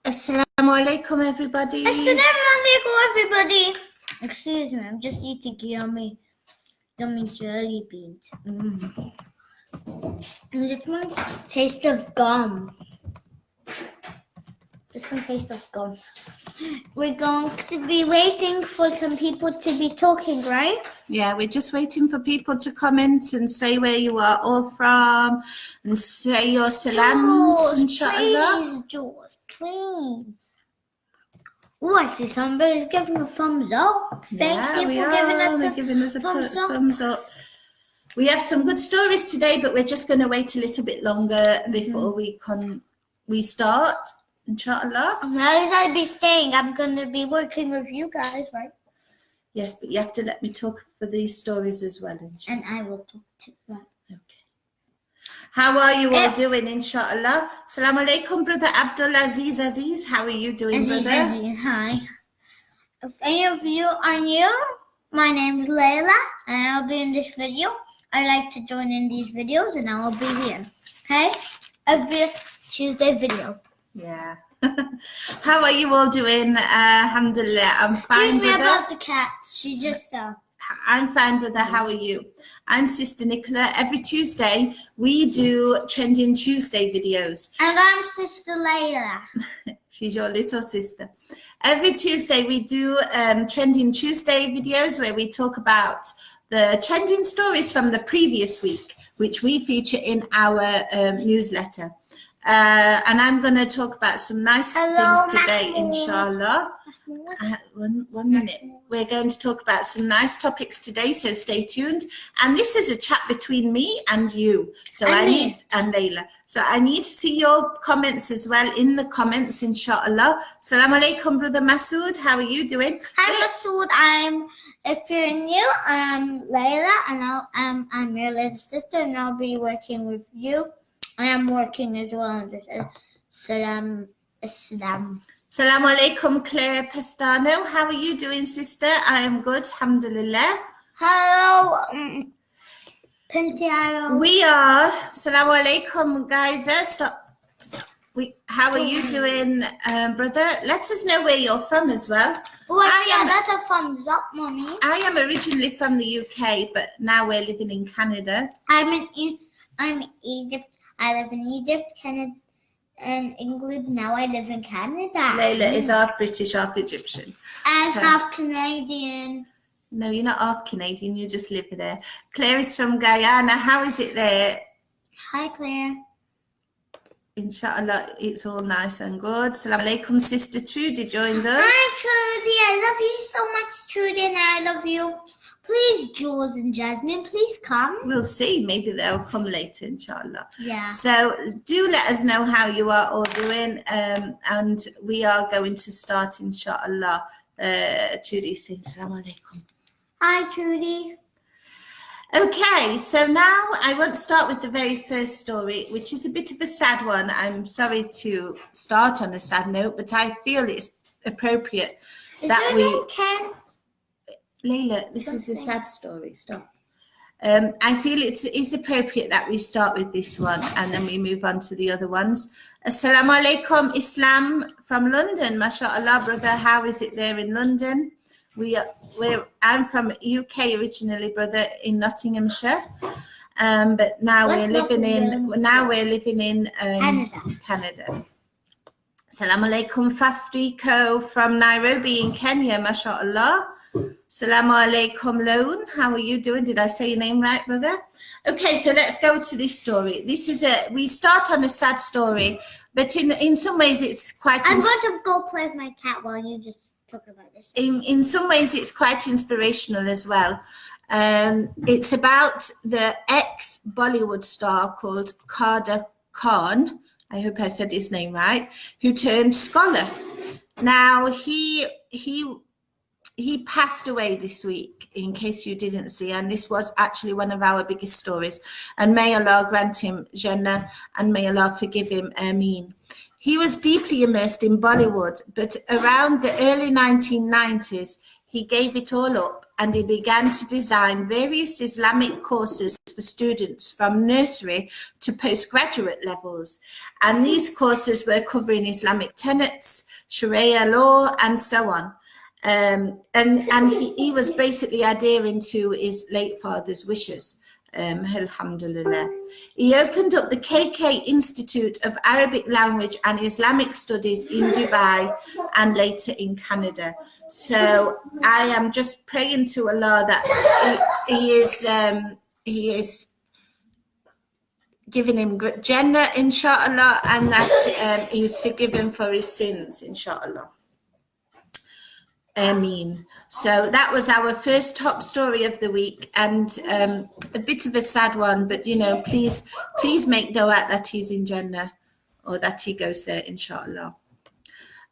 Assalamu alaikum, everybody. Assalamu alaikum, everybody. Excuse me, I'm just eating yummy jelly beans. And this one tastes of gum. We're going to be waiting for some people to be talking, right? Yeah, we're just waiting for people to comment and say where you are all from and say your salams, inshallah. Please, Jules, please. Oh, I see somebody's giving a thumbs up. Thank you for giving us a thumbs up. We have some good stories today, but we're just going to wait a little bit longer before we start, inshallah. As I'll be staying, I'm going to be working with you guys, right? Yes, but you have to let me talk for these stories as well, inshallah. And I will talk too, right? Okay. How are you all doing, inshallah? Assalamu alaikum, brother Abdul Aziz. How are you doing, brother? Hi. If any of you are new, my name is Layla, and I'll be in this video. I like to join in these videos, and I will be here. Okay? Every Tuesday video. Yeah. How are you all doing? Alhamdulillah. I'm fine, Excuse me brother. about the cat. She just I'm fine, brother. How are you? I'm Sister Nicola. Every Tuesday, we do Trending Tuesday videos. And I'm Sister Layla. She's your little sister. Every Tuesday, we do Trending Tuesday videos where we talk about the trending stories from the previous week, which we feature in our newsletter. And I'm going to talk about some nice things today, inshallah. One minute. We're going to talk about some nice topics today, so stay tuned. And this is a chat between me and you. And Layla. So I need to see your comments as well in the comments, inshallah. Assalamu alaikum, brother Masood. How are you doing? Hi, Masood. If you're new, I'm Layla, and I'm your little sister, and I'll be working with you. I am working as well. Salam. Assalamu alaikum, Claire Pastano. How are you doing, sister? I am good, alhamdulillah. Hello, Pintiano. We are. Assalamu alaikum, guys. Stop. How are you doing, brother? Let us know where you're from as well. That's a thumbs up, mommy. I am originally from the UK, but now we're living in Canada. I'm Egypt. I live in Egypt, Canada, and England. Now I live in Canada. Layla is half British, half Egyptian. And half Canadian. No, you're not half Canadian. You just live there. Claire is from Guyana. How is it there? Hi, Claire. Inshallah, it's all nice and good. Assalamu alaikum, Sister Trudy joined us. Hi, Trudy. I love you so much, Trudy, and I love you. Please, Jules and Jasmine, please come. We'll see. Maybe they'll come later, inshallah. Yeah. So do let us know how you are all doing. And we are going to start, inshallah. Trudy saying assalamu alaikum. Hi, Trudy. Okay, so now I want to start with the very first story, which is a bit of a sad one. I'm sorry to start on a sad note, but I feel it's appropriate that we... Ken? Layla, this is a sad story. Stop. I feel it's appropriate that we start with this one and then we move on to the other ones. Assalamu alaikum, Islam from London. MashaAllah, brother. How is it there in London? I'm from UK originally, brother, in Nottinghamshire. But now we're living in Canada. Assalamu alaikum, Fafrico from Nairobi in Kenya. MashaAllah. Assalamu alaikum, Lone. How are you doing? Did I say your name right, brother? Okay, so let's go to this story. We start on a sad story, but in some ways it's quite... I'm going to go play with my cat while you just talk about this. In some ways it's quite inspirational as well. It's about the ex-Bollywood star called Kader Khan, I hope I said his name right, who turned scholar. Now, he passed away this week, in case you didn't see, and this was actually one of our biggest stories. And may Allah grant him Jannah, and may Allah forgive him, Ameen. He was deeply immersed in Bollywood, but around the early 1990s, he gave it all up and he began to design various Islamic courses for students from nursery to postgraduate levels. And these courses were covering Islamic tenets, Sharia law, and so on. And he was basically adhering to his late father's wishes. Alhamdulillah. He opened up the KK Institute of Arabic Language and Islamic Studies in Dubai and later in Canada. So I am just praying to Allah that he is giving him Jannah, inshallah, and that he's forgiven for his sins, inshallah. Ameen. So that was our first top story of the week, and a bit of a sad one, but you know, please make dua that he's in Jannah, or that he goes there, inshallah.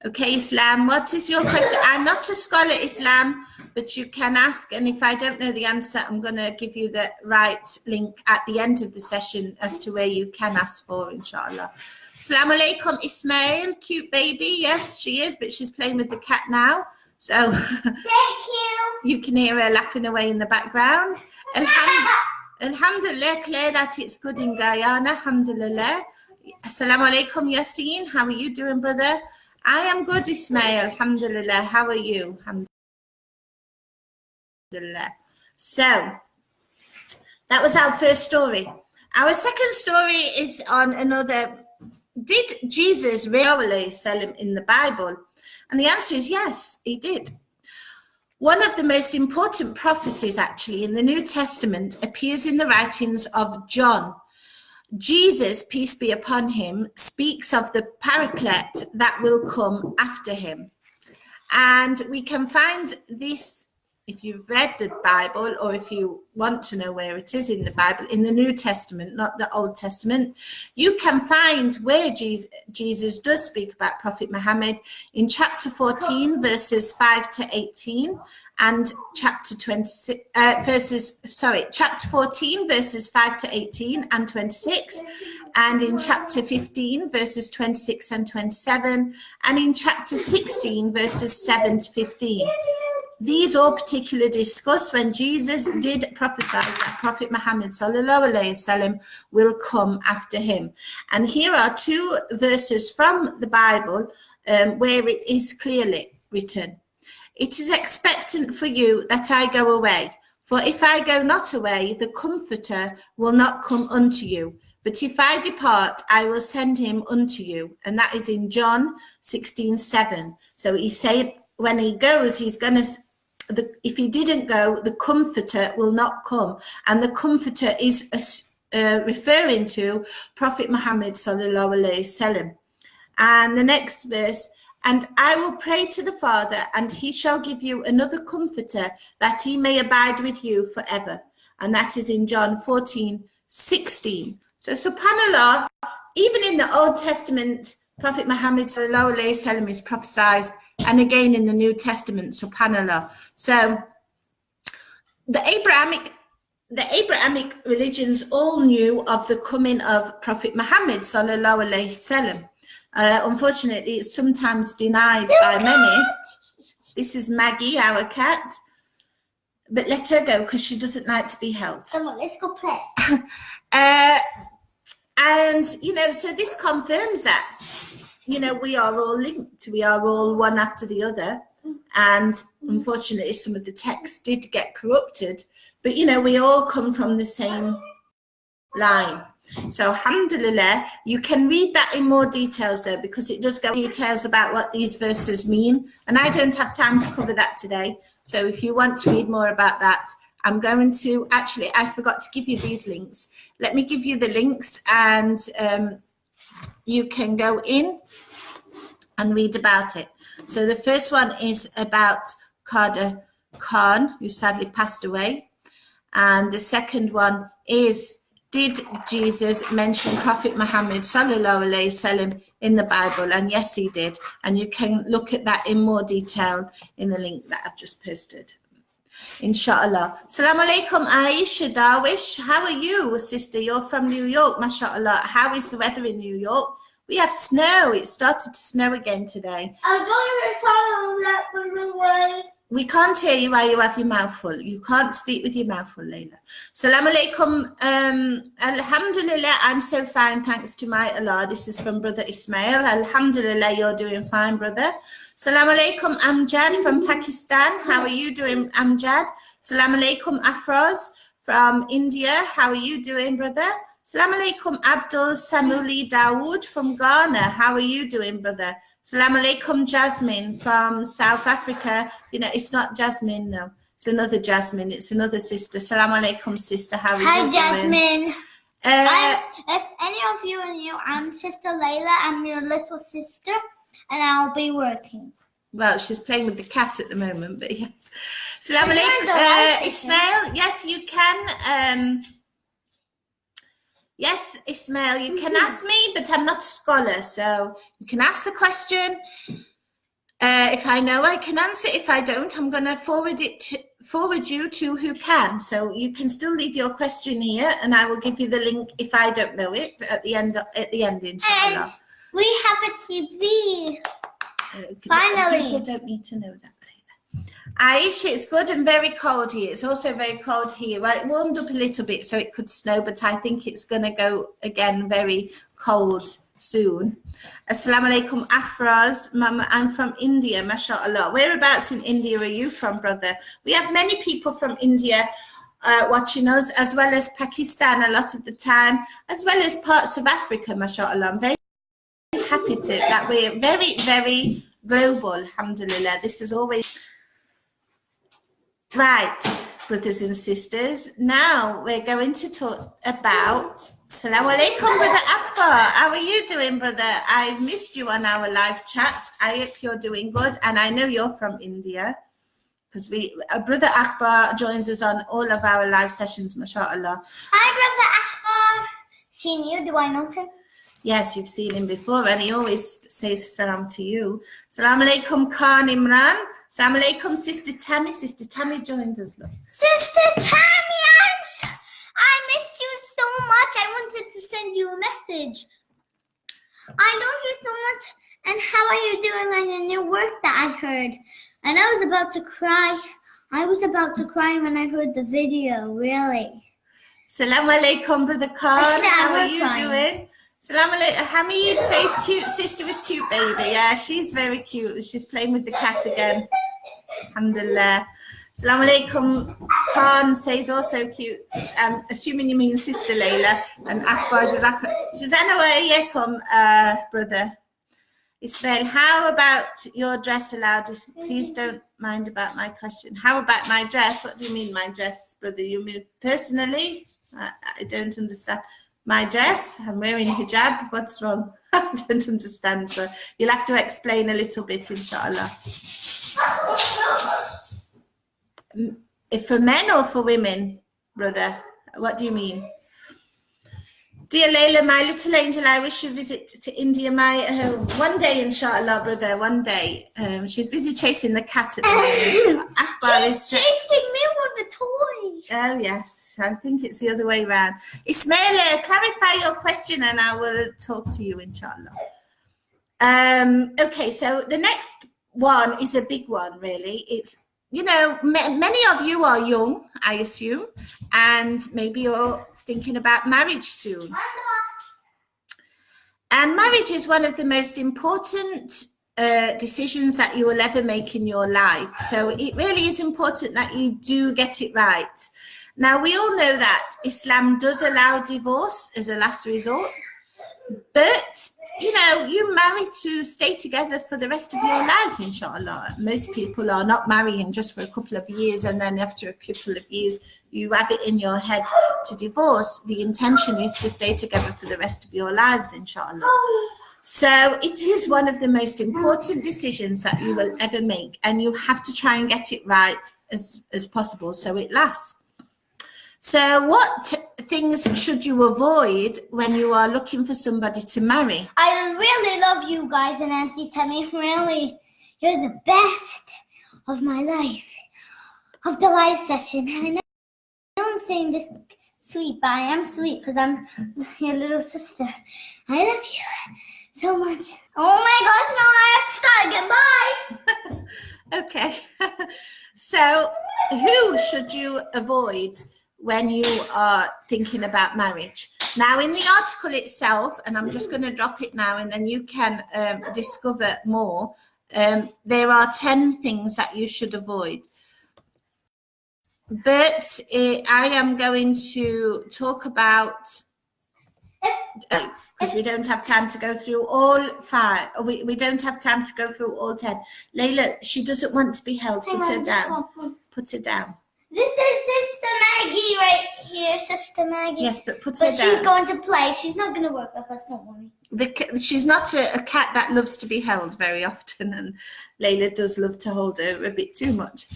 Okay, Islam, what is your question? I'm not a scholar, Islam, but you can ask, and if I don't know the answer, I'm going to give you the right link at the end of the session as to where you can ask for, inshallah. Assalamu alaikum, Ismail, cute baby. Yes, she is, but she's playing with the cat now. So thank you. You can hear her laughing away in the background. Alhamdulillah, Claire, that it's good in Guyana. Alhamdulillah. Assalamu alaikum, Yassine. How are you doing, brother? I am good, Ismail. Alhamdulillah. How are you? Alhamdulillah. So that was our first story. Our second story is on another. Did Jesus really sell him in the Bible? And the answer is yes, he did. One of the most important prophecies actually in the New Testament appears in the writings of John. Jesus, peace be upon him, speaks of the Paraclete that will come after him. And we can find this, if you've read the Bible, or if you want to know where it is in the Bible, in the New Testament, not the Old Testament, you can find where Jesus does speak about Prophet Muhammad in chapter 14, verses 5 to 18, and chapter 14, verses 5 to 18 and 26, and in chapter 15, verses 26 and 27, and in chapter 16, verses 7 to 15. These all particularly discuss when Jesus did prophesy that Prophet Muhammad sallallahu alaihi wasallam will come after him. And here are two verses from the Bible where it is clearly written. It is expectant for you that I go away. For if I go not away, the Comforter will not come unto you. But if I depart, I will send him unto you. And that is in John 16:7. So he said when he goes, he's going to, if he didn't go, the Comforter will not come. And the Comforter is referring to Prophet Muhammad sallallahu alaihi wasallam. And the next verse, and I will pray to the Father, and he shall give you another Comforter, that he may abide with you forever. And that is in John 14:16. So subhanAllah, even in the Old Testament, Prophet Muhammad sallallahu alaihi wasallam is prophesied, and again in the New Testament, subhanAllah. So the Abrahamic religions all knew of the coming of Prophet Muhammad sallallahu alaihi wasallam. Unfortunately, it's sometimes denied by many. This is Maggie, our cat, but let her go because she doesn't like to be held. Come on, let's go play. And you know, so this confirms that, you know, we are all linked. We are all one after the other. And unfortunately, some of the texts did get corrupted. But, you know, we all come from the same line. So, alhamdulillah, you can read that in more details, though, because it does go details about what these verses mean. And I don't have time to cover that today. So if you want to read more about that, I'm going to, actually, I forgot to give you these links. Let me give you the links, and you can go in and read about it. So the first one is about Kader Khan, who sadly passed away. And the second one is, did Jesus mention Prophet Muhammad sallallahu alaihi wasallam in the Bible? And yes, he did. And you can look at that in more detail in the link that I've just posted. Inshallah. Assalamu alaikum, Aisha Darwish. How are you, sister? You're from New York, mashallah. How is the weather in New York? We have snow. It started to snow again today. I'm going to follow that from the way. We can't hear you while you have your mouth full. You can't speak with your mouth full, Layla. Salaam alaikum. Alhamdulillah, I'm so fine, thanks to my Allah. This is from Brother Ismail. Alhamdulillah, you're doing fine, brother. Salaam alaikum, Amjad from Pakistan. How are you doing, Amjad? Salaam alaikum, Afroz from India. How are you doing, brother? Salaam alaikum, Abdul Samuli Dawood from Ghana. How are you doing, brother? Salaam alaikum, Jasmine from South Africa. You know, it's not Jasmine, no. It's another Jasmine. It's another sister. Salaam alaikum, sister. How are you doing? Hi, Jasmine. If any of you are new, I'm Sister Layla. I'm your little sister, and I'll be working. Well, she's playing with the cat at the moment, but yes. Salaam alaikum, Ismail. Yes, you can. Yes, Ismail, you can ask me, but I'm not a scholar, so you can ask the question. If I know, I can answer. If I don't, I'm going to forward you to who can. So you can still leave your question here, and I will give you the link if I don't know it at the end. Inshallah. And we have a TV. Finally, people don't need to know that. Aisha, it's good and very cold here. It's also very cold here. Well, it warmed up a little bit, so it could snow, but I think it's going to go again very cold soon. Assalamu alaikum, Afraz. Mama, I'm from India, mashallah. Whereabouts in India are you from, brother? We have many people from India watching us, as well as Pakistan a lot of the time, as well as parts of Africa, mashallah. I'm very happy that we're very, very global, alhamdulillah. This is always... Right, brothers and sisters, now we're going to talk about Assalamu alaikum, Brother Akbar. How are you doing, brother? I missed you on our live chats. I hope you're doing good, and I know you're from India because Brother Akbar joins us on all of our live sessions, mashallah. Hi, Brother Akbar. Seen you? Do I know him? Yes, you've seen him before, and he always says salam to you. Assalamu alaikum, Khan Imran. Assalamu alaikum, Sister Tammy. Sister Tammy joined us. Look. Sister Tammy, I missed you so much. I wanted to send you a message. I love you so much. And how are you doing on your new work that I heard? And I was about to cry. I was about to cry when I heard the video, really. Assalamu alaikum, Brother Khan. How are you doing? Salam alaikum. Hamid says cute sister with cute baby. Yeah, she's very cute. She's playing with the cat again. Alhamdulillah. Salam alaikum. Khan says also cute. Assuming you mean Sister Layla. And Akbar Jazana wa brother. Ismail, how about your dress allowed? Please don't mind about my question. How about my dress? What do you mean my dress, brother? You mean personally? I don't understand. My dress, I'm wearing hijab. What's wrong? I don't understand. So you'll have to explain a little bit, inshallah. If for men or for women, brother? What do you mean? Dear Layla, my little angel, I wish you visit to India. One day, inshallah, brother, one day. She's busy chasing the cat at the moment. Akbar She's chasing me with a toy. Oh, yes. I think it's the other way around. Ismail, clarify your question and I will talk to you, inshallah. Okay, so the next one is a big one, really. It's, you know, many of you are young, I assume, and maybe you're thinking about marriage soon. And marriage is one of the most important decisions that you will ever make in your life. So it really is important that you do get it right. Now, we all know that Islam does allow divorce as a last resort, but you know, you marry to stay together for the rest of your life, inshallah. Most people are not marrying just for a couple of years and then after a couple of years, you have it in your head to divorce. The intention is to stay together for the rest of your lives, inshallah. So it is one of the most important decisions that you will ever make, and you have to try and get it right as possible so it lasts. So what things should you avoid when you are looking for somebody to marry? I really love you guys and Auntie Tammy. Really, you're the best of my life, of the live session. I know I'm saying this sweet, but I am sweet because I'm your little sister. I love you so much. Oh my gosh, no, I have to start again. Bye. Okay. So who should you avoid when you are thinking about marriage? Now, in the article itself, and I'm just going to drop it now, and then you can discover more, there are 10 things that you should avoid. But I am going to talk about, because we don't have time to go through all 5. We don't have time to go through all 10. Layla, she doesn't want to be held. Put her down. Put her down. This is Sister Maggie right here, Sister Maggie. Yes, but put her down. But she's going to play. She's not going to work with us, don't worry. She's not a cat that loves to be held very often, and Layla does love to hold her a bit too much.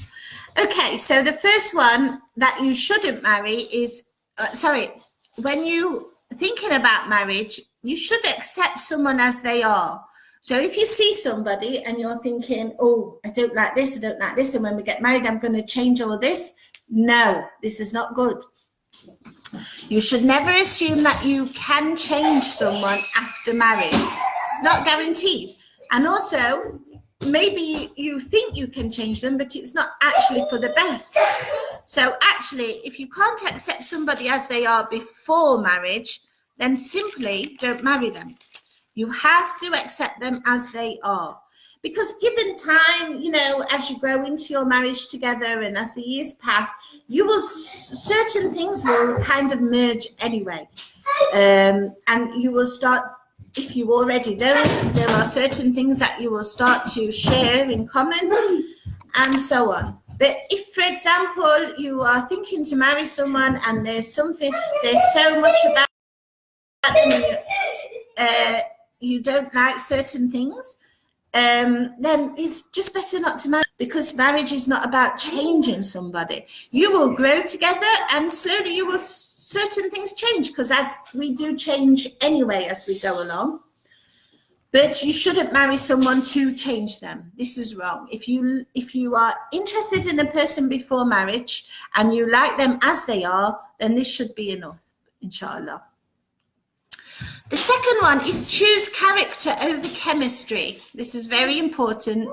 Okay, so the first one that you shouldn't marry is, when you thinking about marriage, you should accept someone as they are. So if you see somebody and you're thinking, oh, I don't like this, and when we get married, I'm going to change all this. No, this is not good. You should never assume that you can change someone after marriage. It's not guaranteed. And also, maybe you think you can change them, but it's not actually for the best. So actually, if you can't accept somebody as they are before marriage, then simply don't marry them. You have to accept them as they are. Because given time, as you grow into your marriage together and as the years pass, certain things will kind of merge anyway. And you will start, if you already don't, there are certain things that you will start to share in common and so on. But if, for example, you are thinking to marry someone and there's so much about them and you don't like certain things, then it's just better not to marry, because marriage is not about changing somebody. You will grow together and slowly certain things change, because as we do change anyway as we go along. But you shouldn't marry someone to change them. This is wrong. If you are interested in a person before marriage and you like them as they are, then this should be enough, inshallah. The second one is choose character over chemistry. This is very important.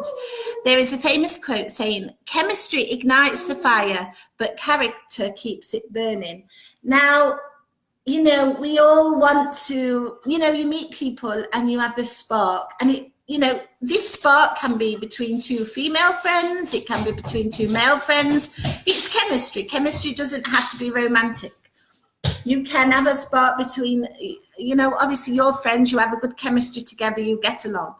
There is a famous quote saying, chemistry ignites the fire, but character keeps it burning. Now, we all want to, you meet people and you have this spark, and this spark can be between 2 female friends. It can be between 2 male friends. It's chemistry. Chemistry doesn't have to be romantic. You can have a spark between, obviously your friends, you have a good chemistry together, you get along.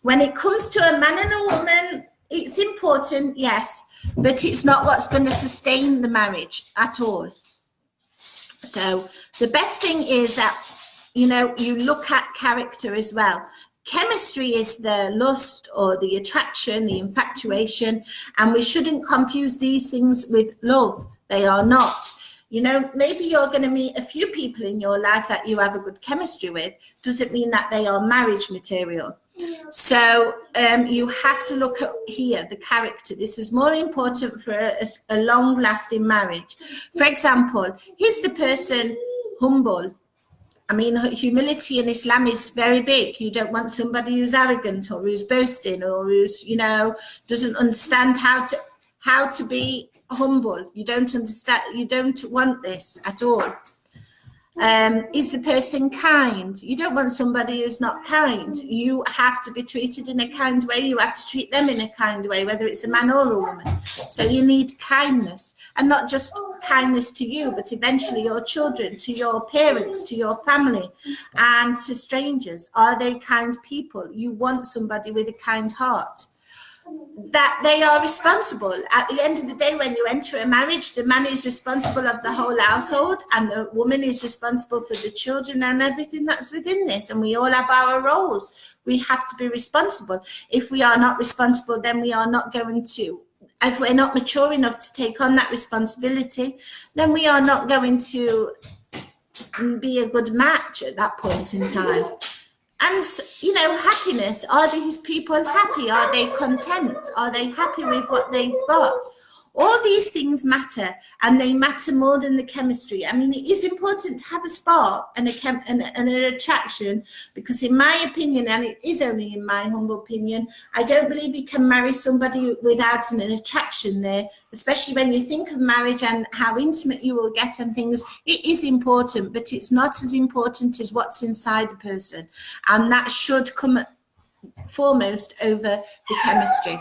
When it comes to a man and a woman, it's important, yes, but it's not what's going to sustain the marriage at all. So the best thing is that, you look at character as well. Chemistry is the lust or the attraction, the infatuation, and we shouldn't confuse these things with love. They are not. Maybe you're going to meet a few people in your life that you have a good chemistry with. Doesn't mean that they are marriage material. Yeah. So you have to look at here, the character. This is more important for a long-lasting marriage. For example, is the person humble? I mean, humility in Islam is very big. You don't want somebody who's arrogant or who's boasting or who's, doesn't understand how to be humble. You don't understand. You don't want this at all. Is the person kind? You don't want somebody who's not kind. You have to be treated in a kind way. You have to treat them in a kind way, whether it's a man or a woman. So you need kindness, and not just kindness to you, but eventually your children, to your parents, to your family, and to strangers. Are they kind people? You want somebody with a kind heart, that they are responsible. At the end of the day, when you enter a marriage, the man is responsible of the whole household and the woman is responsible for the children and everything that's within this. And we all have our roles. We have to be responsible. If we are not responsible, then we are not going to, if we're not mature enough to take on that responsibility, then we are not going to be a good match at that point in time. And, happiness. Are these people happy? Are they content? Are they happy with what they've got? All these things matter, and they matter more than the chemistry. I mean, it is important to have a spark and an attraction, because in my opinion, and it is only in my humble opinion, I don't believe you can marry somebody without an attraction there, especially when you think of marriage and how intimate you will get and things. It is important, but it's not as important as what's inside the person, and that should come foremost over the chemistry.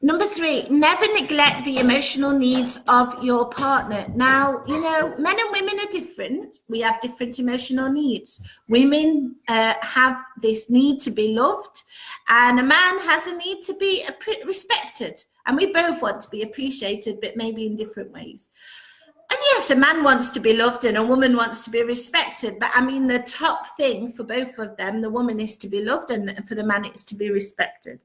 Number 3, never neglect the emotional needs of your partner. Now, you know, men and women are different. We have different emotional needs. Women have this need to be loved, and a man has a need to be respected. And we both want to be appreciated, but maybe in different ways. And yes, a man wants to be loved and a woman wants to be respected. But I mean, the top thing for both of them, the woman is to be loved, and for the man it's to be respected.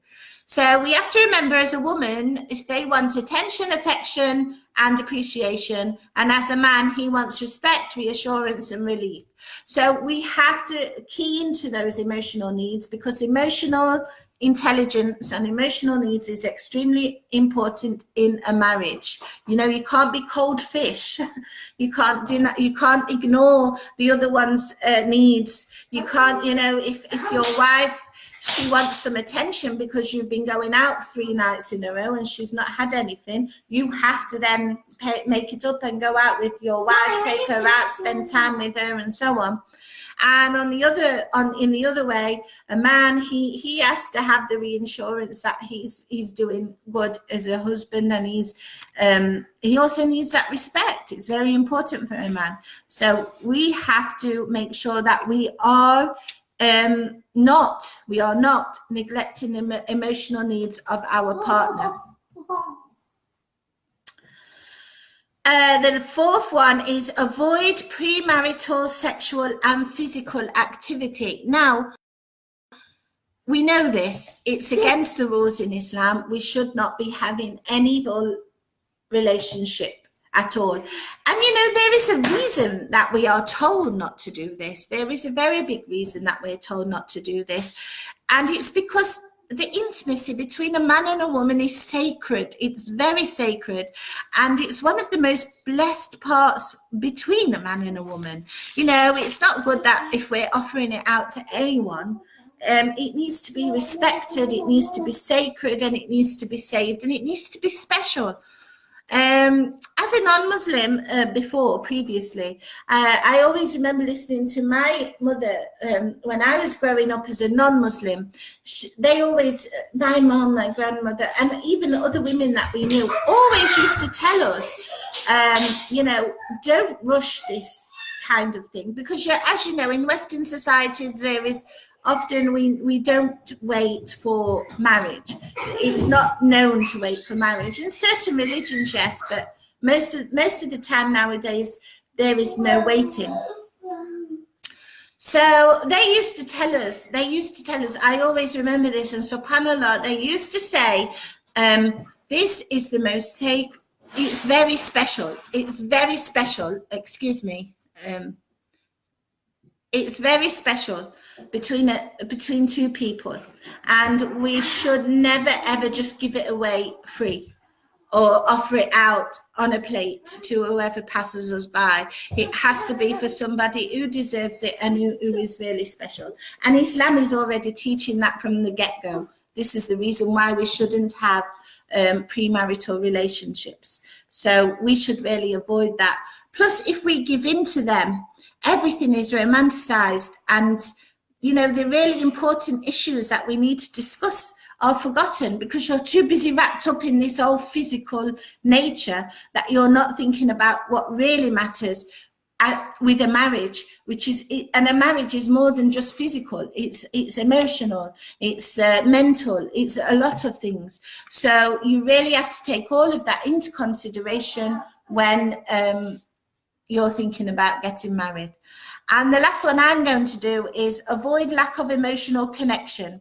So we have to remember, as a woman, if they want attention, affection and appreciation, and as a man, he wants respect, reassurance and relief. So we have to key into those emotional needs, because emotional intelligence and emotional needs is extremely important in a marriage. You know, you can't be cold fish. You can't ignore the other one's needs. You can't, you know, if your wife, she wants some attention because you've been going out 3 nights in a row and she's not had anything, you have to then make it up and go out with your wife, take her out, spend time with her and so on. And in the other way, a man, he has to have the reassurance that he's doing good as a husband, and he also needs that respect. It's very important for a man. So we have to make sure that we are not neglecting the emotional needs of our partner. The 4th one is avoid premarital sexual and physical activity. Now, we know this. It's against the rules in Islam. We should not be having any relationship at all. And, you know, there is a reason that we are told not to do this. There is a very big reason that we're told not to do this. And it's because the intimacy between a man and a woman is sacred. It's very sacred. And it's one of the most blessed parts between a man and a woman. You know, it's not good that if we're offering it out to anyone, it needs to be respected, it needs to be sacred, and it needs to be saved, and it needs to be special. As a non-Muslim previously, I always remember listening to my mother when I was growing up as a non-Muslim. They always, my mom, my grandmother, and even other women that we knew, always used to tell us, you know, don't rush this kind of thing, because as you know, in Western societies, there is often we don't wait for marriage. It's not known to wait for marriage. In certain religions, yes, but most of the time nowadays, there is no waiting. So they used to tell us, I always remember this, and subhanAllah, they used to say, this is the most sacred, it's very special, it's very special between 2 people, and we should never ever just give it away free or offer it out on a plate to whoever passes us by. It has to be for somebody who deserves it and who is really special. And Islam is already teaching that from the get-go. This is the reason why we shouldn't have premarital relationships. So we should really avoid that. Plus, if we give in to them, everything is romanticized, and you know, the really important issues that we need to discuss are forgotten because you're too busy wrapped up in this old physical nature that you're not thinking about what really matters with a marriage, and a marriage is more than just physical. It's emotional, it's mental, it's a lot of things. So you really have to take all of that into consideration when you're thinking about getting married. And the last one I'm going to do is avoid lack of emotional connection.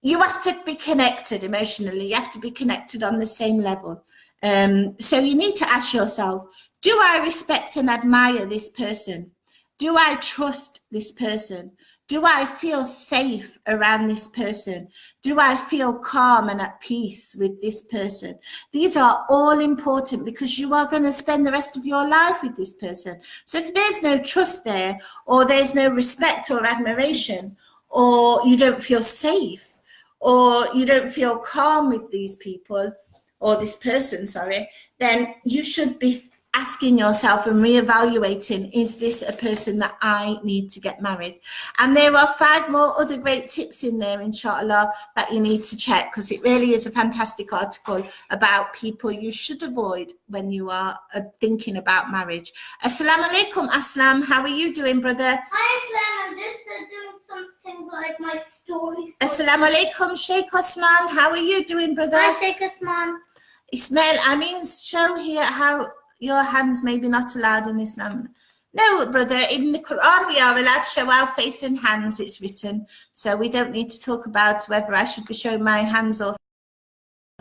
You have to be connected emotionally. You have to be connected on the same level. So you need to ask yourself, do I respect and admire this person? Do I trust this person? Do I feel safe around this person? Do I feel calm and at peace with this person? These are all important because you are going to spend the rest of your life with this person. So if there's no trust there, or there's no respect or admiration, or you don't feel safe, or you don't feel calm with these people, or this person, sorry, then you should be asking yourself and reevaluating, is this a person that I need to get married? And there are 5 more other great tips in there, inshallah, that you need to check, because it really is a fantastic article about people you should avoid when you are thinking about marriage. Assalamu alaikum, Aslam. How are you doing, brother? Hi, Aslam. I'm just doing something like my story. Assalamu alaikum, Sheikh Osman. How are you doing, brother? Hi, Sheikh Osman. Ismail, I mean, show here how your hands may be not allowed in Islam. No, brother, in the Quran we are allowed to show our face and hands, it's written. So we don't need to talk about whether I should be showing my hands or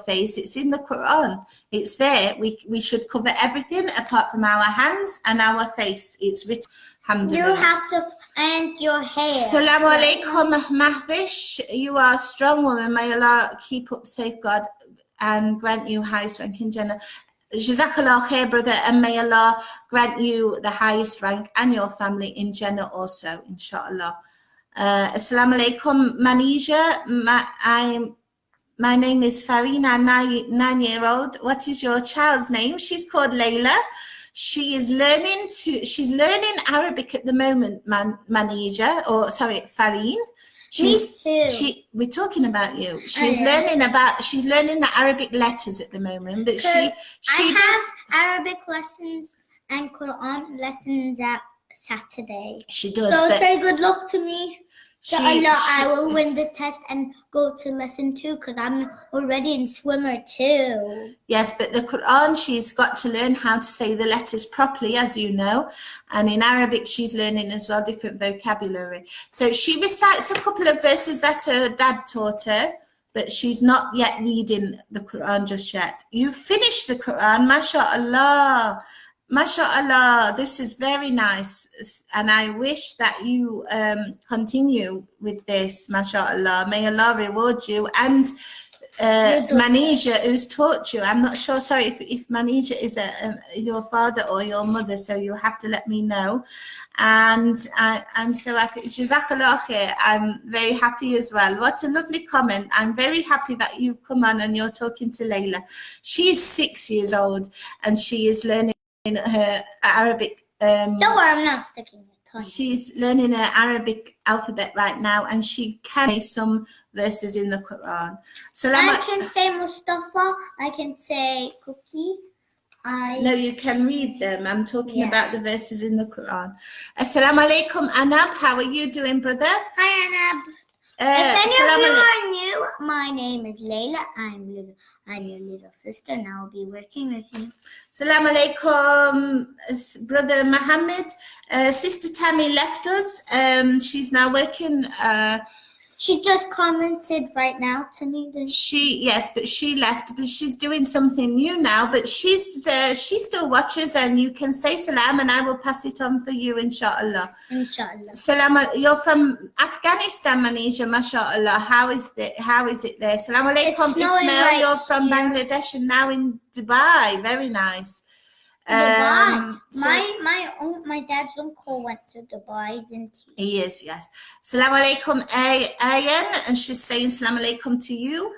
face. It's in the Quran. It's there. We should cover everything apart from our hands and our face. It's written. You have to and your hair. Assalamu alaikum, Mahvish. You are a strong woman. May Allah keep up safeguard and grant you highest rank in Jannah. Jazakallah khair, brother, and may Allah grant you the highest rank and your family in Jannah also, inshallah. Assalamu alaikum, Manisha. My name is Farina. I'm 9-year-old. What is your child's name? She's called Layla. She's learning Arabic at the moment, Manisha, or sorry, Farine. Me too. We're talking about you. She's learning the Arabic letters at the moment, but she have Arabic lessons and Quran lessons at Saturday. She does. So say good luck to me. I will win the test and go to lesson 2 because I'm already in swimmer 2. Yes, but the Quran, she's got to learn how to say the letters properly, as you know. And in Arabic, she's learning as well different vocabulary. So she recites a couple of verses that her dad taught her, but she's not yet reading the Quran just yet. You finished the Quran, mashallah. MashaAllah, this is very nice, and I wish that you continue with this, MashaAllah. May Allah reward you, and Manisha, who's taught you. I'm not sure, sorry, if Manisha is your father or your mother, so you have to let me know. And I'm so happy. Jazakallah khair. I'm very happy as well. What a lovely comment. I'm very happy that you've come on and you're talking to Layla. She is 6 years old, and she is learning in her Arabic. Don't worry, I'm not sticking your tongue. She's learning her Arabic alphabet right now, and she can say some verses in the Quran. I can say Mustafa. I can say cookie. No, you can read them. I'm talking about the verses in the Quran. Assalamu alaikum, Anab. How are you doing, brother? Hi, Anab. If any of you are new, my name is Layla. I'm your little sister, and I'll be working with you. Assalamu alaikum, brother Muhammad. Sister Tammy left us. She's now working. She just commented right now to me. Yes, but she left. But she's doing something new now. But she still watches, and you can say salam, and I will pass it on for you, inshallah. Inshallah. Salam. You're from Afghanistan, Manisha, mashallah. How is it there? Salam alaikum, Ismail. You're from Bangladesh and now in Dubai. Very nice. My dad's uncle went to Dubai, didn't he? He is, yes. Assalamu alaikum, Ayan, and she's saying assalamu alaikum to you.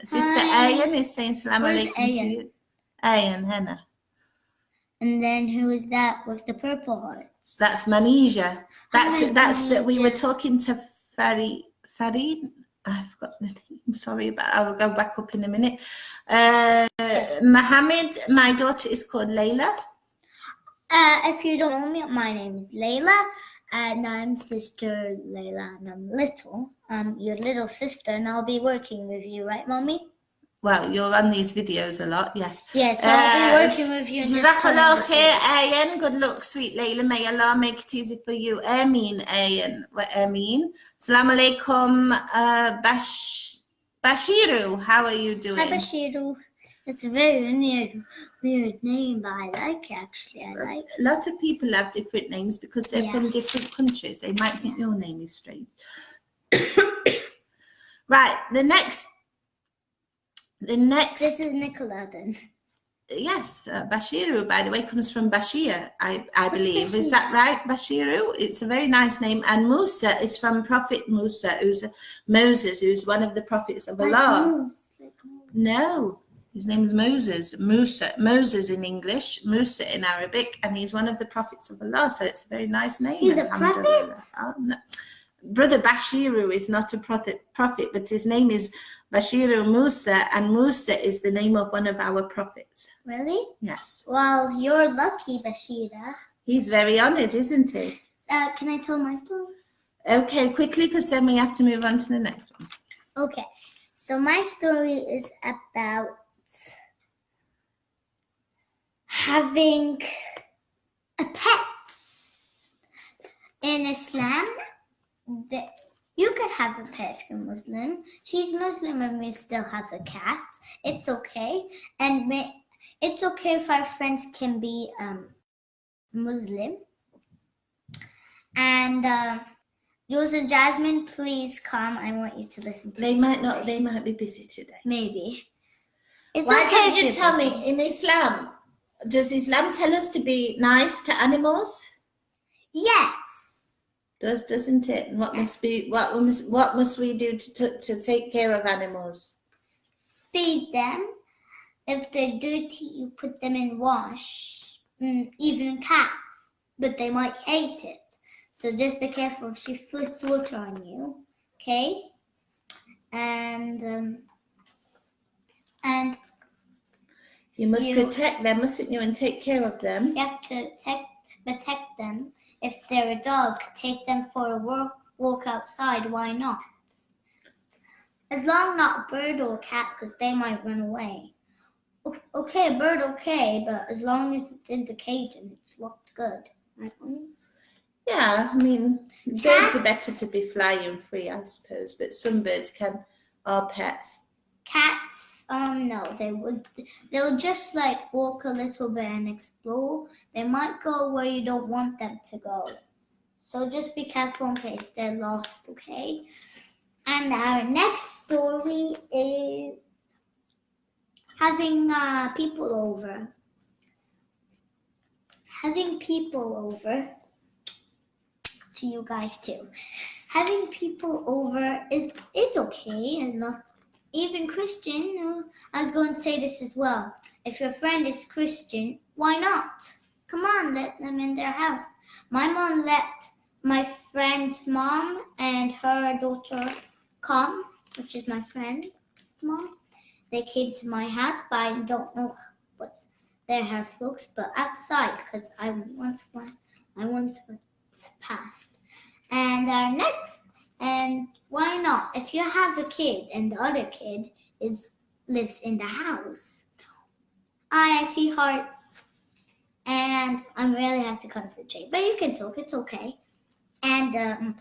Sister Ayan is saying assalamu alaikum to you. Ayan, Hannah. And then who is that with the purple hearts? That's Manisha. That's that we were talking to Farid. I forgot the name, sorry, but I will go back up in a minute. Mohammed, my daughter is called Layla. If you don't know me, my name is Layla, and I'm Sister Layla, and I'm little. I'm your little sister, and I'll be working with you, right, Mommy? Well, you're on these videos a lot, yes. Yes, I'll be working with you. Jazakallah khair, Ayan. Good luck, sweet Layla. May Allah make it easy for you. Ameen, Ayan. Ameen. Assalamu alaikum, Bashiru. How are you doing? Hi, Bashiru. It's a very weird name, but I like it, actually. I like it. A lot of people have different names because they're Yeah. from different countries. They might think your name is strange. Right, the next. This is Nicola then. Yes, Bashiru, by the way, comes from Bashir, I believe. Bashir? Is that right, Bashiru? It's a very nice name. And Musa is from Prophet Musa, who's Moses, who's one of the prophets of Allah. No, his name is Moses. Moses in English, Musa in Arabic, and he's one of the prophets of Allah. So it's a very nice name. He's a prophet? Oh, no. Brother Bashiru is not a prophet, but his name is Bashiru Musa, and Musa is the name of one of our prophets. Really? Yes. Well, you're lucky, Bashira. He's very honored, isn't he? Can I tell my story? Okay, quickly, because then we have to move on to the next one. Okay, so my story is about having a pet. In Islam, you can have a pet if you're Muslim. She's Muslim and we still have a cat. It's okay. And it's okay if our friends can be Muslim. And Jules and Jasmine, please come. I want you to listen to They this might story. not. They might be busy today. Maybe. It's Why okay don't if you you're tell busy. me, in Islam, does Islam tell us to be nice to animals? Yes. Doesn't it? What must we do to take care of animals? Feed them. If they're dirty, you put them in wash. Even cats, but they might hate it. So just be careful if she flicks water on you, okay? And You must protect them, mustn't you, and take care of them? you have to protect them. If they're a dog, take them for a walk outside. Why not? As long not a bird or a cat, because they might run away. Okay, a bird, okay, but as long as it's in the cage and it's locked good. Right? Yeah, I mean, birds are better to be flying free, I suppose, but some birds are pets. Cats, no, they'll just like walk a little bit and explore. They might go where you don't want them to go. So just be careful in case they're lost, okay? And our next story is having people over. Having people over to you guys too. Having people over is okay and not even Christian. I was going to say this as well. If your friend is Christian, why not? Come on, let them in their house. My mom let my friend's mom and her daughter come, which is my friend's mom. They came to my house, but I don't know what their house looks, but outside, because I once went past. And why not? If you have a kid and the other kid lives in the house, I see hearts, and I really have to concentrate. But you can talk; it's okay. And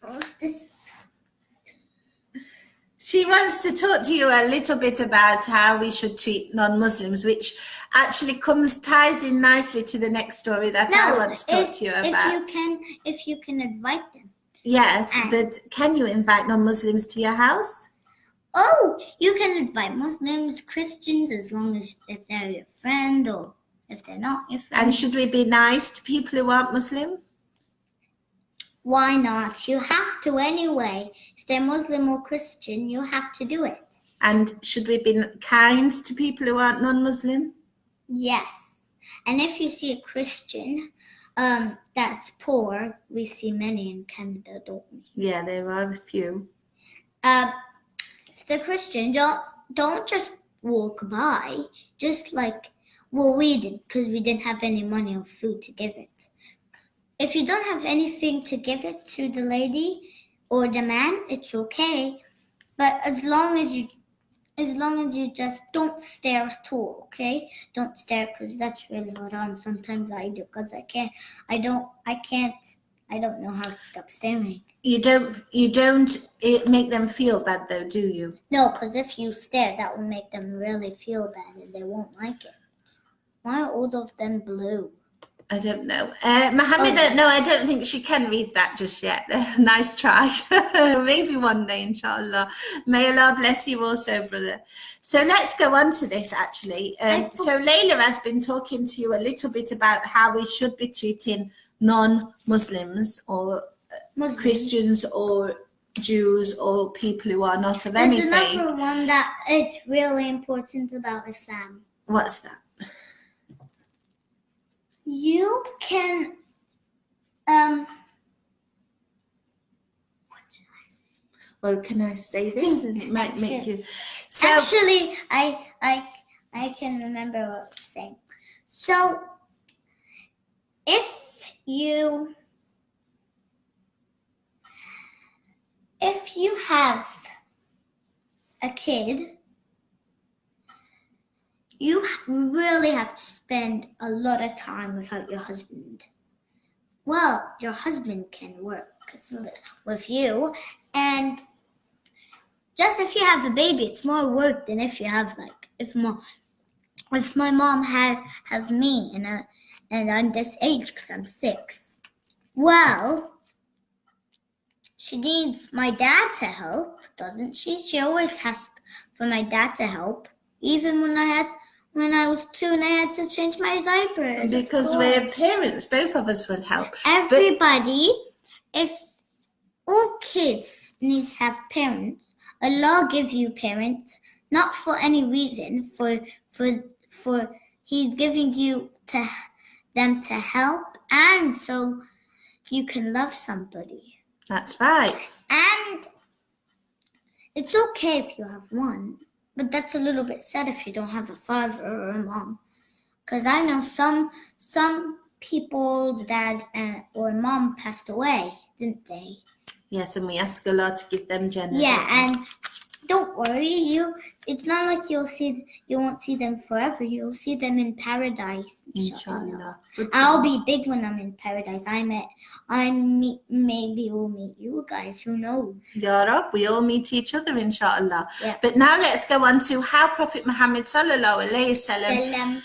what's this? She wants to talk to you a little bit about how we should treat non-Muslims, which actually ties in nicely to the next story that I want to talk to you about. If you can invite them. Yes, but can you invite non-Muslims to your house? Oh, you can invite Muslims, Christians, as long as if they're your friend or if they're not your friend. And should we be nice to people who aren't Muslim? Why not? You have to anyway. If they're Muslim or Christian, you have to do it. And should we be kind to people who aren't non-Muslim? Yes. And if you see a Christian that's poor, we see many in Canada, don't we? Yeah, there are a few. If the Christian, don't just walk by, just like we did, because we didn't have any money or food to give it. If you don't have anything to give it to the lady or the man, it's okay. But as long as you just don't stare at all, okay? Don't stare, because that's really hard on. Sometimes I do, because I can't I don't know how to stop staring. You don't make them feel bad though, do you? No, because if you stare, that will make them really feel bad and they won't like it. Why are all of them blue? I don't know. Mohammed, no, I don't think she can read that just yet. Nice try. Maybe one day, inshallah. May Allah bless you also, brother. So let's go on to this, actually. So Layla has been talking to you a little bit about how we should be treating non-Muslims or Christians or Jews or people who are not of any faith. There's another one that it's really important about Islam. What's that? You can, what should I say? Well, can I say this? It might make you. So, actually, I can remember what I was saying. So, if you have a kid, you really have to spend a lot of time without your husband. Well, your husband can work with you, and just if you have a baby, it's more work than if you have if my mom have me and I'm this age because I'm 6. Well, she needs my dad to help, doesn't she? She always asks for my dad to help, even when I was 2 and I had to change my diapers. Because we're parents, both of us will help. Everybody, if all kids need to have parents, Allah gives you parents, not for any reason, for He's giving you them to help, and so you can love somebody. That's right. And it's okay if you have one. But that's a little bit sad if you don't have a father or a mom. Because I know some people's dad or mom passed away, didn't they? Yes, and we ask Allah to give them Jannah. Yeah, and don't worry, it's not like you won't see them forever. You'll see them in paradise. Inshallah. I'll be big when I'm in paradise. Maybe we'll meet you guys. Who knows? Ya Rab, we all meet each other, inshallah. Yeah. But now let's go on to how Prophet Muhammad sallallahu alaihi wasallam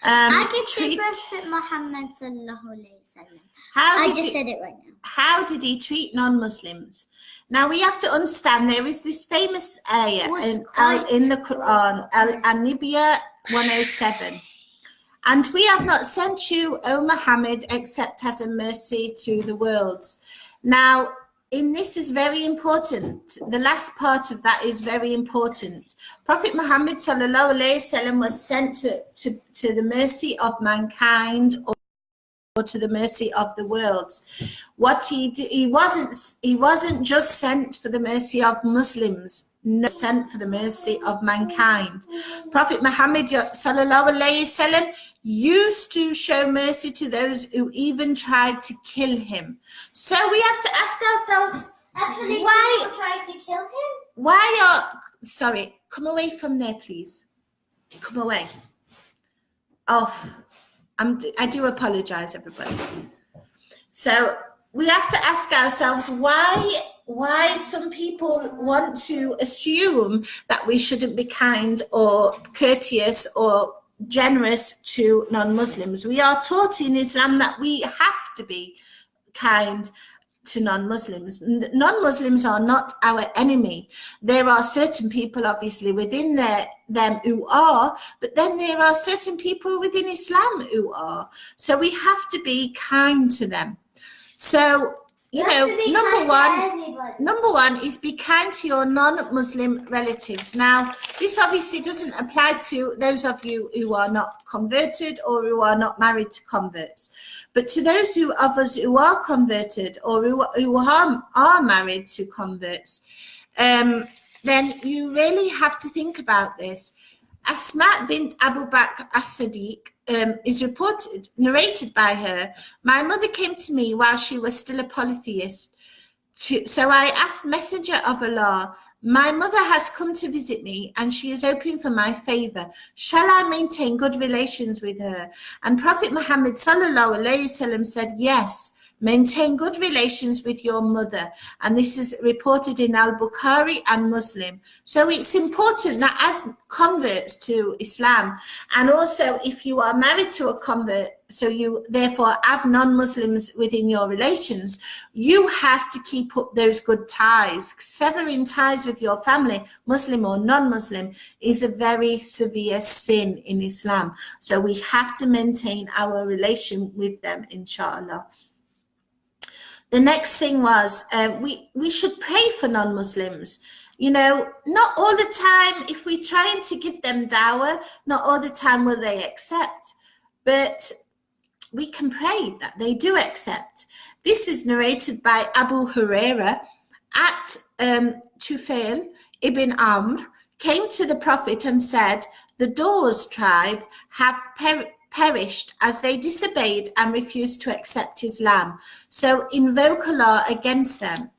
I can say Prophet Muhammad sallallahu alaihi wasallam. I just said it right now. How did he treat non-Muslims? Now we have to understand there is this famous ayah in the Quran, Al-Anbiya 107. And we have not sent you, O Muhammad, except as a mercy to the worlds. Now, in this is very important. The last part of that is very important. Prophet Muhammad sallallahu alaihi wasallam was sent to the mercy of mankind or to the mercy of the worlds. What he wasn't just sent for the mercy of Muslims, no, sent for the mercy of mankind. Prophet Muhammad sallallahu alaihi wasallam used to show mercy to those who even tried to kill him. So we have to ask ourselves, actually, why people tried to kill him? Sorry, come away from there, please. Come away. Off. I do apologize, everybody. So we have to ask ourselves why some people want to assume that we shouldn't be kind or courteous or generous to non-Muslims. We are taught in Islam that we have to be kind to non-Muslims. Non-Muslims are not our enemy. There are certain people obviously within them who are, but then there are certain people within Islam who are. So we have to be kind to them. So, number one is be kind to your non-Muslim relatives. Now, this obviously doesn't apply to those of you who are not converted or who are not married to converts. But to those of us who are converted or who are married to converts, then you really have to think about this. Asma bint Abu Bakr as-Siddiq is narrated by her. My mother came to me while she was still a polytheist. So I asked Messenger of Allah, my mother has come to visit me and she is hoping for my favor. Shall I maintain good relations with her? And Prophet Muhammad sallallahu alaihi wasallam said, yes, Maintain good relations with your mother. And this is reported in Al-Bukhari and Muslim. So it's important that as converts to Islam, and also if you are married to a convert, so you therefore have non-Muslims within your relations, you have to keep up those good ties. Severing ties with your family, Muslim or non-Muslim, is a very severe sin in Islam. So we have to maintain our relation with them, inshallah. The next thing was we should pray for non-Muslims. You know, not all the time, if we're trying to give them dawah, not all the time will they accept. But we can pray that they do accept. This is narrated by Abu Huraira at Tufail ibn Amr came to the Prophet and said, the Dawes tribe have perished as they disobeyed and refused to accept Islam. So invoke Allah against them.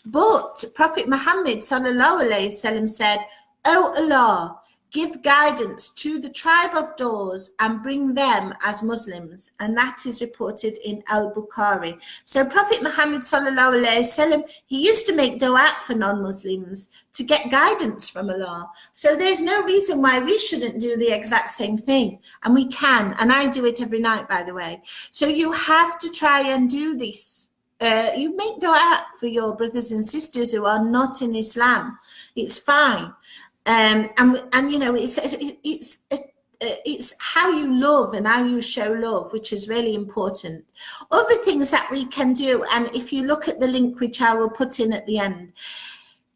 But Prophet Muhammad sallallahu alaihi wasallam said, O Allah, give guidance to the tribe of Dawes and bring them as Muslims. And that is reported in Al-Bukhari. So Prophet Muhammad sallallahu alaihi wasallam, he used to make dua for non-Muslims to get guidance from Allah. So there's no reason why we shouldn't do the exact same thing. And we can. And I do it every night, by the way. So you have to try and do this. You make dua for your brothers and sisters who are not in Islam. It's fine. And you know, it's how you love and how you show love, which is really important. Other things that we can do, and if you look at the link which I will put in at the end,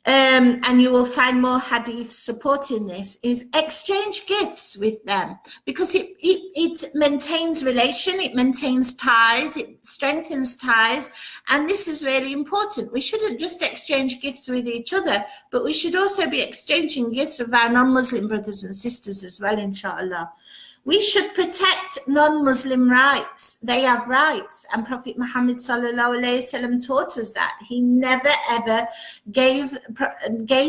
and you will find more hadith supporting this, is exchange gifts with them, because it maintains relation, it maintains ties, it strengthens ties, and this is really important. We shouldn't just exchange gifts with each other, but we should also be exchanging gifts with our non-Muslim brothers and sisters as well, inshallah. We should protect non-Muslim rights. They have rights, and Prophet Muhammad sallallahu alaihi wasallam taught us that. He never ever gave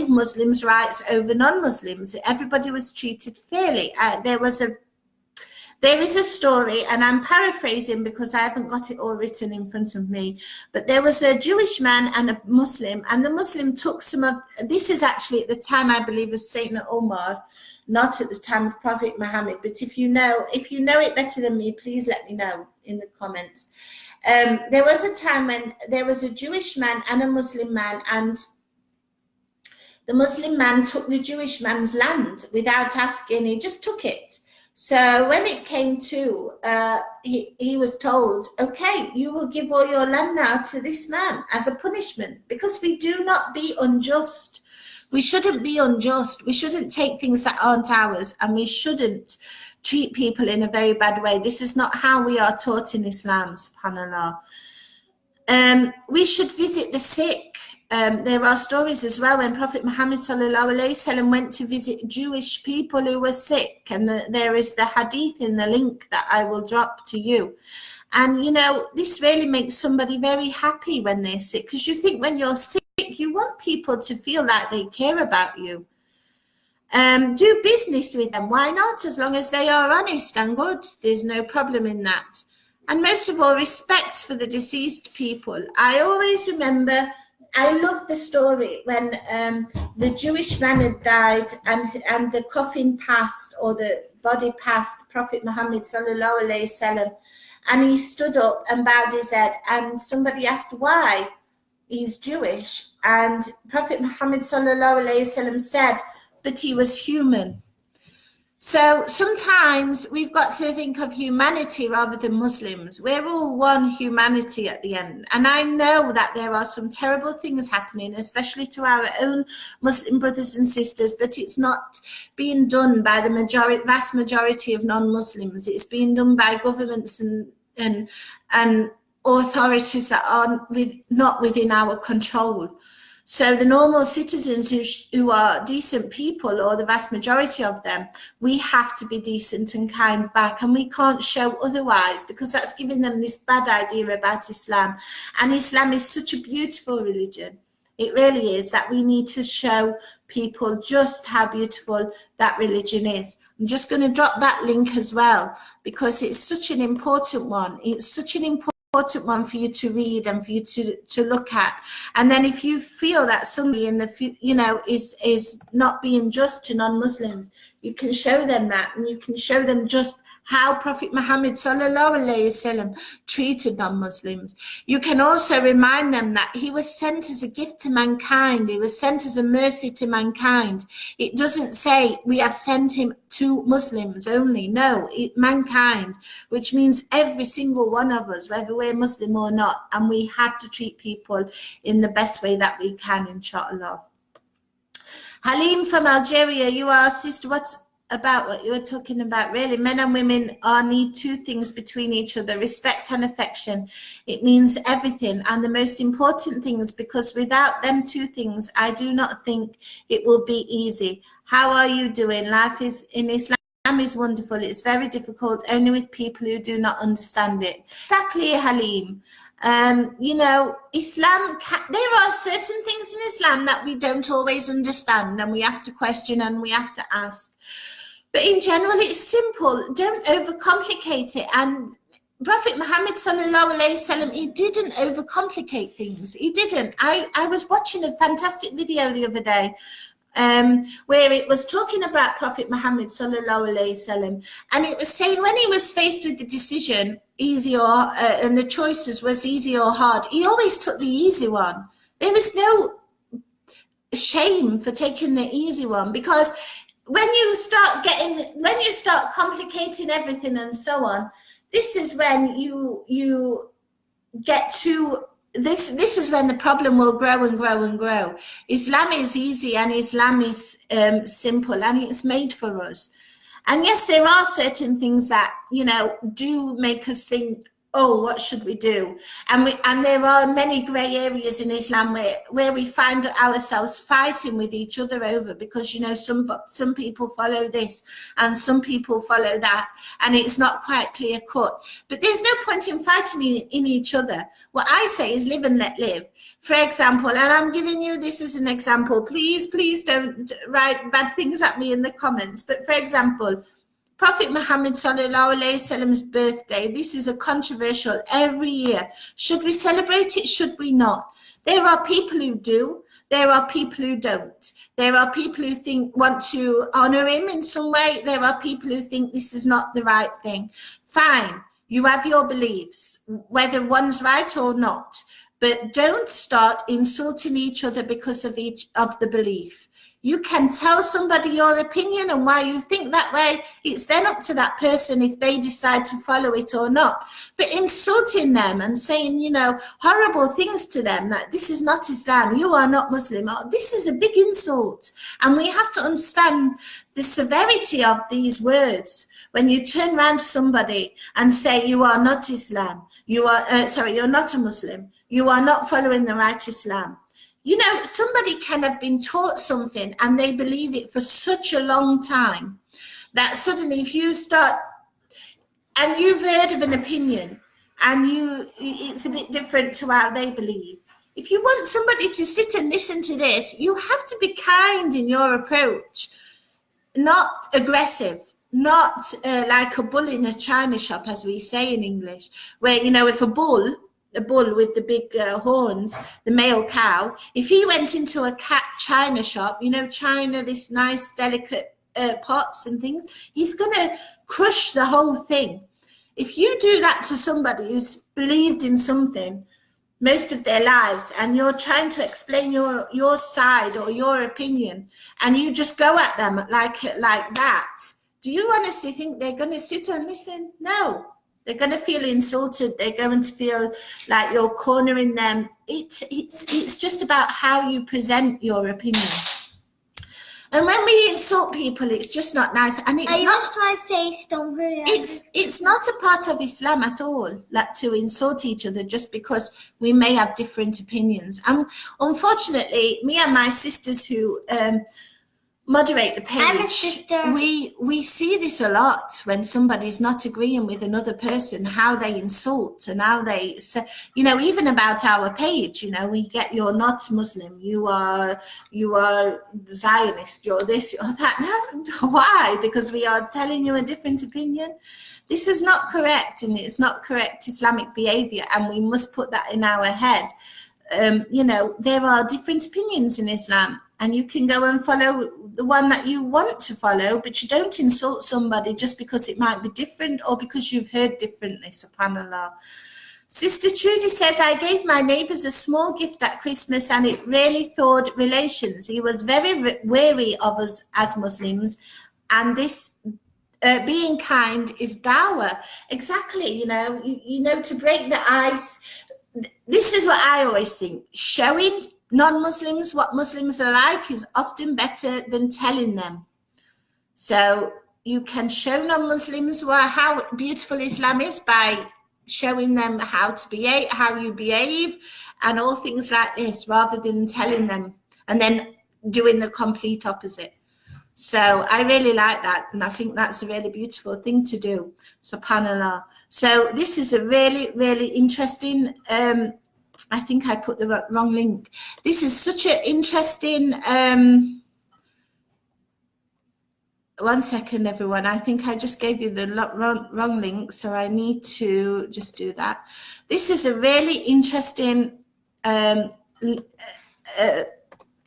Muslims rights over non-Muslims. Everybody was treated fairly. There is a story, and I'm paraphrasing because I haven't got it all written in front of me, but there was a Jewish man and a Muslim, and the Muslim took some of, this is actually at the time, I believe, of Sayyidina Umar, not at the time of Prophet Muhammad, but if you know it better than me, please let me know in the comments. There was a time when there was a Jewish man and a Muslim man, and the Muslim man took the Jewish man's land without asking. He just took it. So when it came to, he was told, okay, you will give all your land now to this man as a punishment, because we do not be unjust. We shouldn't be unjust. We shouldn't take things that aren't ours, and we shouldn't treat people in a very bad way. This is not how we are taught in Islam, subhanAllah. We should visit the sick. There are stories as well when Prophet Muhammad sallallahu alaihi wasallam went to visit Jewish people who were sick, and there is the hadith in the link that I will drop to you. And you know, this really makes somebody very happy when they're sick, because you think when you're sick, you want people to feel like they care about you. Do business with them. Why not? As long as they are honest and good, there's no problem in that. And most of all, respect for the deceased people. I always remember, I love the story when the Jewish man had died, and the coffin passed, or the body passed Prophet Muhammad sallallahu alaihi wasallam, and he stood up and bowed his head, and somebody asked why he's Jewish, and Prophet Muhammad sallallahu alaihi wasallam said, but he was human. So sometimes we've got to think of humanity rather than Muslims. We're all one humanity at the end. And I know that there are some terrible things happening, especially to our own Muslim brothers and sisters, but it's not being done by the vast majority of non-Muslims. It's being done by governments and authorities that are not within our control. So the normal citizens who are decent people, or the vast majority of them, we have to be decent and kind back, and we can't show otherwise, because that's giving them this bad idea about Islam. And Islam is such a beautiful religion. It really is, that we need to show people just how beautiful that religion is. I'm just going to drop that link as well, because it's such an important one. It's such an important important one for you to read and for you to look at. And then if you feel that somebody in the is not being just to non-Muslims, you can show them that, and you can show them just how Prophet Muhammad sallallahu alaihi wasallam treated non-Muslims. You can also remind them that he was sent as a gift to mankind. He was sent as a mercy to mankind. It doesn't say we have sent him to Muslims only. No, mankind, which means every single one of us, whether we're Muslim or not, and we have to treat people in the best way that we can, inshallah. Halim from Algeria, you are sister. What's about what you were talking about? Really, men and women need two things between each other: respect and affection. It means everything and the most important things, because without them two things, I do not think it will be easy. How are you doing? Life is in Islam is wonderful. It's very difficult only with people who do not understand it. Exactly, Halim. Islam, there are certain things in Islam that we don't always understand, and we have to question and we have to ask. But in general, it's simple. Don't overcomplicate it. And Prophet Muhammad sallallahu alaihi wasallam, he didn't overcomplicate things. He didn't. I was watching a fantastic video the other day where it was talking about Prophet Muhammad sallallahu alaihi wasallam, and it was saying when he was faced with the decision, easy or and the choices was easy or hard, he always took the easy one. There was no shame for taking the easy one, because when you start complicating everything and so on, this is when you get to this is when the problem will grow and grow and grow. Islam is easy and Islam is simple, and it's made for us. And yes, there are certain things that do make us think, oh, what should we do? And there are many grey areas in Islam where we find ourselves fighting with each other over, because some people follow this and some people follow that, and it's not quite clear cut. But there's no point in fighting in each other. What I say is live and let live. For example, and I'm giving you this as an example, please don't write bad things at me in the comments, but for example, Prophet Muhammad sallallahu alaihi wasallam's birthday, this is a controversial every year. Should we celebrate it? Should we not? There are people who do. There are people who don't. There are people who want to honor him in some way. There are people who think this is not the right thing. Fine, you have your beliefs, whether one's right or not. But don't start insulting each other because of the belief. You can tell somebody your opinion and why you think that way. It's then up to that person if they decide to follow it or not. But insulting them and saying, horrible things to them, that this is not Islam, you are not Muslim, this is a big insult. And we have to understand the severity of these words. When you turn around to somebody and say, you are not Islam, you're not a Muslim, you are not following the right Islam. Somebody can have been taught something and they believe it for such a long time that suddenly if you start, and you've heard of an opinion and it's a bit different to how they believe. If you want somebody to sit and listen to this, you have to be kind in your approach, not aggressive, not like a bull in a china shop, as we say in English, where, if a bull with the big horns, the male cow, if he went into a china shop, China, this nice delicate pots and things, he's going to crush the whole thing. If you do that to somebody who's believed in something most of their lives, and you're trying to explain your side or your opinion, and you just go at them like that, do you honestly think they're going to sit and listen? No. They're going to feel insulted. They're going to feel like you're cornering them. It's just about how you present your opinion. And when we insult people, it's just not nice. And it's lost my face. Don't worry. It's not a part of Islam at all, like to insult each other just because we may have different opinions. Unfortunately, me and my sisters who moderate the page. I'm a sister. We see this a lot when somebody's not agreeing with another person, how they insult and how they say, you know, even about our page, you know, we get, you're not Muslim, you are Zionist, you're this, you're that. No, why? Because we are telling you a different opinion. This is not correct, and it's not correct Islamic behavior, and we must put that in our head. You know, there are different opinions in Islam, and you can go and follow the one that you want to follow, but you don't insult somebody just because it might be different or because you've heard differently. SubhanAllah. Sister Trudy says, I gave my neighbours a small gift at Christmas and it really thawed relations. He was very wary of us as Muslims, and this being kind is dawah. Exactly, you know, to break the ice. This is what I always think. Showing non-Muslims what Muslims are like is often better than telling them. So you can show non-Muslims how beautiful Islam is by showing them how to behave, how you behave, and all things like this, rather than telling them and then doing the complete opposite. So I really like that, and I think that's a really beautiful thing to do. SubhanAllah. So this is a really, really interesting, I think I put the wrong link. This is such an interesting, one second, everyone. I think I just gave you the wrong link, so I need to just do that. This is a really interesting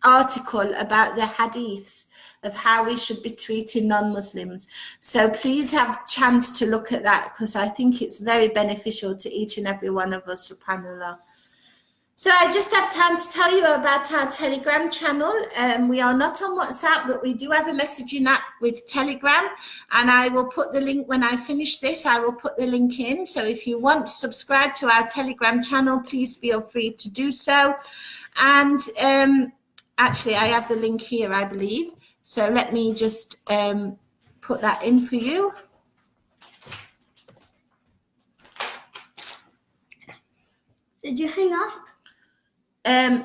article about the hadiths of how we should be treating non-Muslims. So please have a chance to look at that, because I think it's very beneficial to each and every one of us, subhanAllah. So I just have time to tell you about our Telegram channel. We are not on WhatsApp, but we do have a messaging app with Telegram, and I will put the link when I finish this. I will put the link in. So if you want to subscribe to our Telegram channel, please feel free to do so. And actually, I have the link here, I believe. So let me just put that in for you. Did you hang up?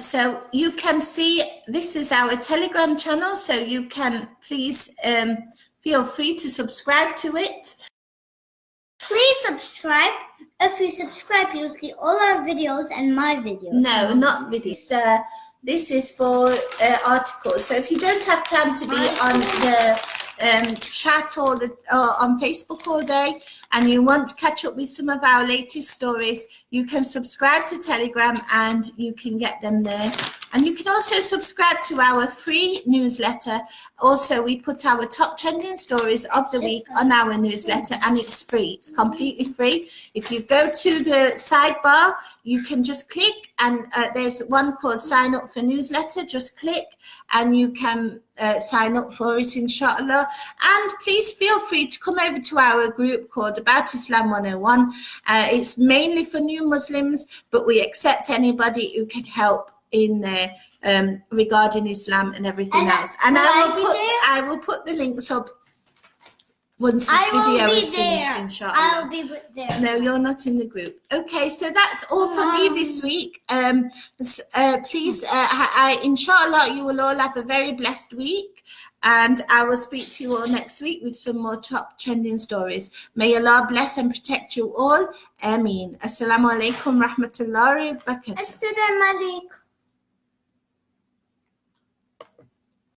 So you can see this is our Telegram channel, so you can please feel free to subscribe to it. Please subscribe. If you subscribe, you'll see all our videos and my videos. No, not videos. This is for articles. So if you don't have time to be on the chat or on Facebook all day, and you want to catch up with some of our latest stories, you can subscribe to Telegram and you can get them there. And you can also subscribe to our free newsletter. Also, we put our top trending stories of the week on our newsletter, and it's free. It's completely free. If you go to the sidebar, you can just click, and there's one called sign up for newsletter. Just click and you can sign up for it, inshallah. And please feel free to come over to our group called About Islam 101. It's mainly for new Muslims, but we accept anybody who can help in there regarding Islam and everything else. And I will put the links up once this video is finished, inshallah. I'll be there. No, you're not in the group. Okay, so that's all for me this week. Please, inshallah, you will all have a very blessed week, and I will speak to you all next week with some more top trending stories. May Allah bless and protect you all. Ameen. Assalamu alaikum rahmatullahi wa barakatuh. Assalamu alaikum.